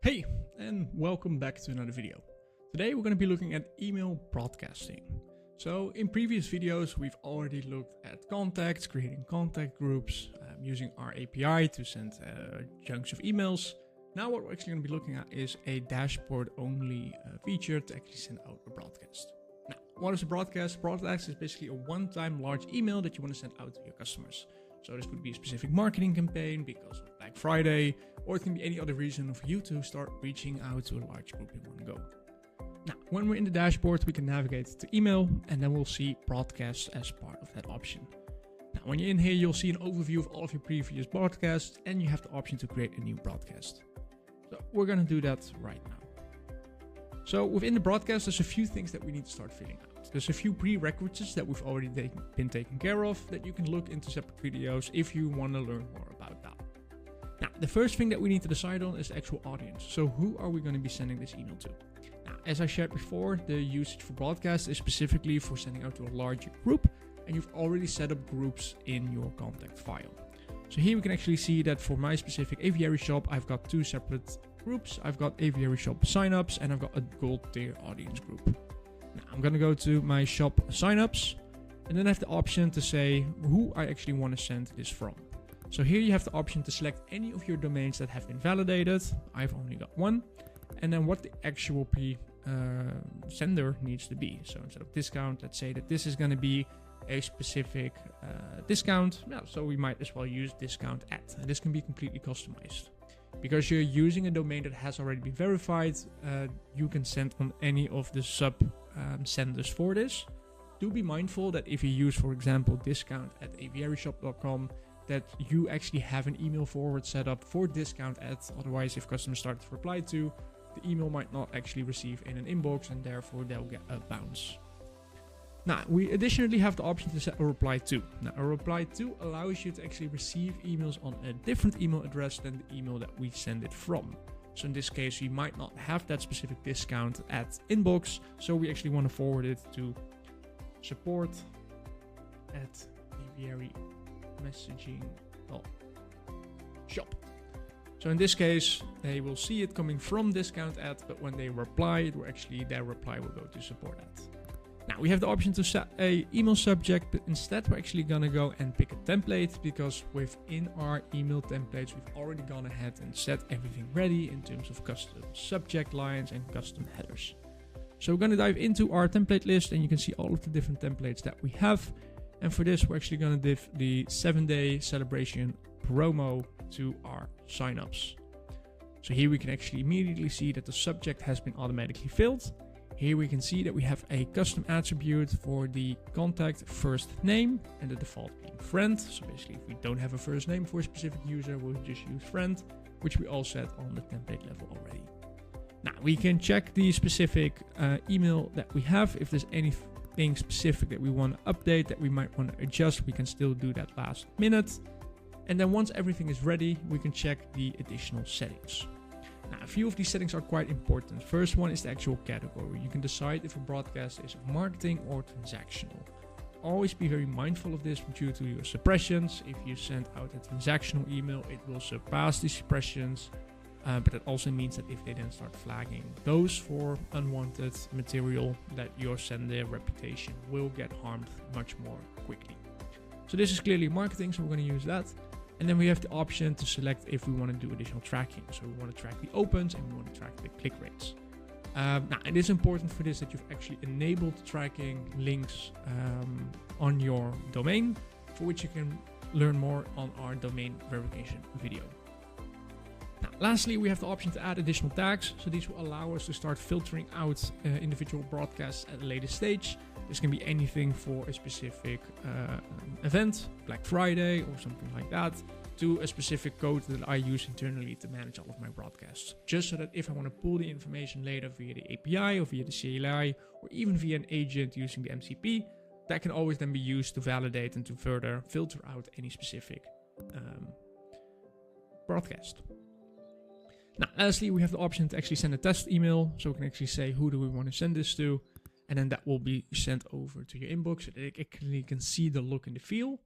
Hey, and welcome back to another video. Today we're going to be looking at email broadcasting. So in previous videos we've already looked at contacts, creating contact groups, using our API to send chunks of emails. Now what we're actually going to be looking at is a dashboard only feature to actually send out a broadcast. Now, what is a broadcast? Broadcast is basically a one-time large email that you want to send out to your customers. So this could be a specific marketing campaign because of Black Friday, or it can be any other reason for you to start reaching out to a large group in one go. Now, when we're in the dashboard, we can navigate to email and then we'll see broadcasts as part of that option. Now, when you're in here, you'll see an overview of all of your previous broadcasts and you have the option to create a new broadcast. So we're going to do that right now. So within the broadcast, there's a few things that we need to start filling out. There's a few prerequisites that we've already been taken care of that you can look into separate videos if you want to learn more about that. Now, the first thing that we need to decide on is the actual audience. So who are we going to be sending this email to? Now, as I shared before, the usage for broadcast is specifically for sending out to a larger group, and you've already set up groups in your contact file. So here we can actually see that for my specific aviary shop, I've got two separate groups. I've got aviary shop signups and I've got a gold tier audience group. Now I'm going to go to my shop signups and then I have the option to say who I actually want to send this from. So here you have the option to select any of your domains that have been validated. I've only got one. And then what the actual sender needs to be. So instead of discount, let's say that this is going to be a specific discount. Yeah, so we might as well use discount at. And this can be completely customized. Because you're using a domain that has already been verified, you can send on any of the sub senders for this. Do be mindful that if you use, for example, discount at aviaryshop.com, that you actually have an email forward set up for discount at. Otherwise, if customers start to reply to, the email might not actually receive in an inbox and therefore they'll get a bounce. Now, we additionally have the option to set a reply to. Now, a reply to allows you to actually receive emails on a different email address than the email that we send it from. So in this case, we might not have that specific discount at inbox, so we actually want to forward it to support at aviarymessaging.shop. So in this case, they will see it coming from discount at, but when they reply, their reply will go to support at. Now we have the option to set a email subject, but instead we're actually going to go and pick a template because within our email templates, we've already gone ahead and set everything ready in terms of custom subject lines and custom headers. So we're going to dive into our template list and you can see all of the different templates that we have. And for this, we're actually going to give the 7-day celebration promo to our signups. So here we can actually immediately see that the subject has been automatically filled. Here we can see that we have a custom attribute for the contact first name and the default being friend. So basically if we don't have a first name for a specific user, we'll just use friend, which we all set on the template level already. Now we can check the specific email that we have. If there's anything specific that we want to update, that we might want to adjust, we can still do that last minute. And then once everything is ready, we can check the additional settings. Now, a few of these settings are quite important. First one is the actual category. You can decide if a broadcast is marketing or transactional. Always be very mindful of this due to your suppressions. If you send out a transactional email, it will surpass the suppressions. But it also means that if they then start flagging those for unwanted material, that your sender reputation will get harmed much more quickly. So this is clearly marketing, so we're going to use that. And then we have the option to select if we want to do additional tracking. So we want to track the opens and we want to track the click rates. Now, it is important for this that you've actually enabled tracking links on your domain, for which you can learn more on our domain verification video. Now, lastly, we have the option to add additional tags. So these will allow us to start filtering out individual broadcasts at a later stage. This can be anything for a specific event, Black Friday or something like that, to a specific code that I use internally to manage all of my broadcasts. Just so that if I want to pull the information later via the API or via the CLI or even via an agent using the MCP, that can always then be used to validate and to further filter out any specific broadcast. Now, lastly, we have the option to actually send a test email. So we can actually say, who do we want to send this to? And then that will be sent over to your inbox so that it actually can see the look and the feel.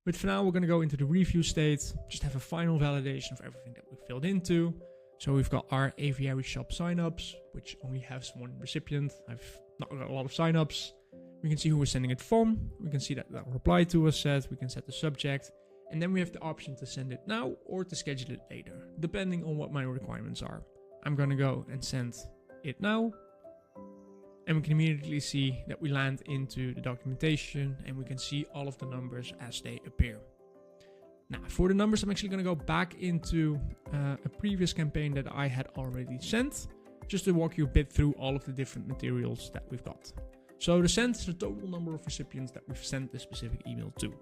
But for now, we're going to go into the review state, just have a final validation of everything that we filled into. So we've got our aviary shop signups, which only has one recipient. I've not got a lot of signups. We can see who we're sending it from. We can see that the reply to was set. We can set the subject. And then we have the option to send it now or to schedule it later, depending on what my requirements are. I'm going to go and send it now. And we can immediately see that we land into the documentation and we can see all of the numbers as they appear. Now, for the numbers, I'm actually going to go back into a previous campaign that I had already sent, just to walk you a bit through all of the different materials that we've got. So the send is the total number of recipients that we've sent this specific email to.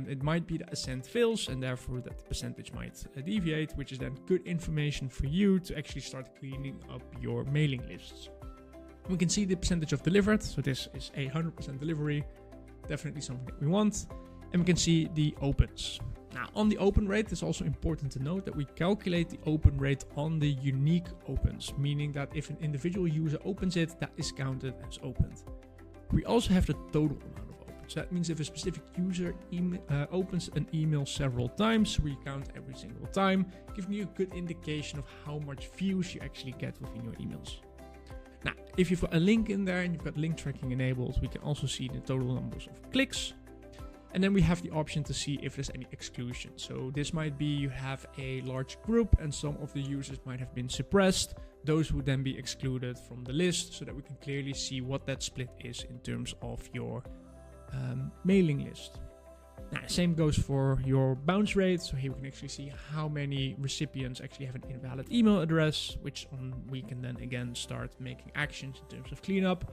It might be that a send fails and therefore that the percentage might deviate, which is then good information for you to actually start cleaning up your mailing lists. We can see the percentage of delivered. So this is 100% delivery, definitely something that we want. And we can see the opens. Now on the open rate, it's also important to note that we calculate the open rate on the unique opens, meaning that if an individual user opens it, that is counted as opened. We also have the total amount of opens. So that means if a specific user opens an email several times, we count every single time, giving you a good indication of how much views you actually get within your emails. Now, if you've got a link in there and you've got link tracking enabled, we can also see the total numbers of clicks. And then we have the option to see if there's any exclusion. So this might be you have a large group and some of the users might have been suppressed. Those would then be excluded from the list so that we can clearly see what that split is in terms of your mailing list. Now, same goes for your bounce rate. So here we can actually see how many recipients actually have an invalid email address, which we can then again start making actions in terms of cleanup.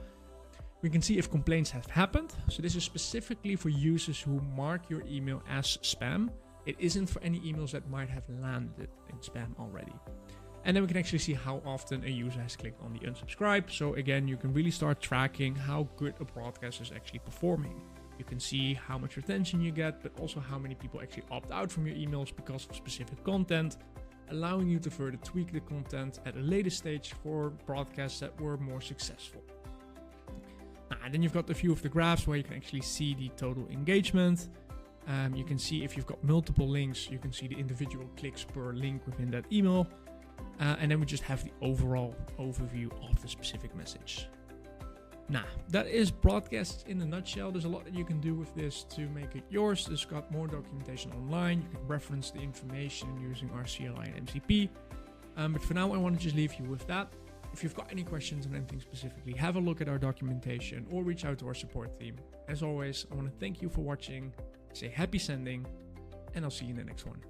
We can see if complaints have happened. So this is specifically for users who mark your email as spam. It isn't for any emails that might have landed in spam already. And then we can actually see how often a user has clicked on the unsubscribe. So again, you can really start tracking how good a broadcast is actually performing. You can see how much retention you get, but also how many people actually opt out from your emails because of specific content, allowing you to further tweak the content at a later stage for broadcasts that were more successful. And then you've got a few of the graphs where you can actually see the total engagement. You can see if you've got multiple links, you can see the individual clicks per link within that email. And then we just have the overall overview of the specific message. Now, that is broadcasts in a nutshell. There's a lot that you can do with this to make it yours. There's got more documentation online. You can reference the information using our CLI and MCP. But for now, I want to just leave you with that. If you've got any questions on anything specifically, have a look at our documentation or reach out to our support team. As always, I want to thank you for watching, say happy sending, and I'll see you in the next one.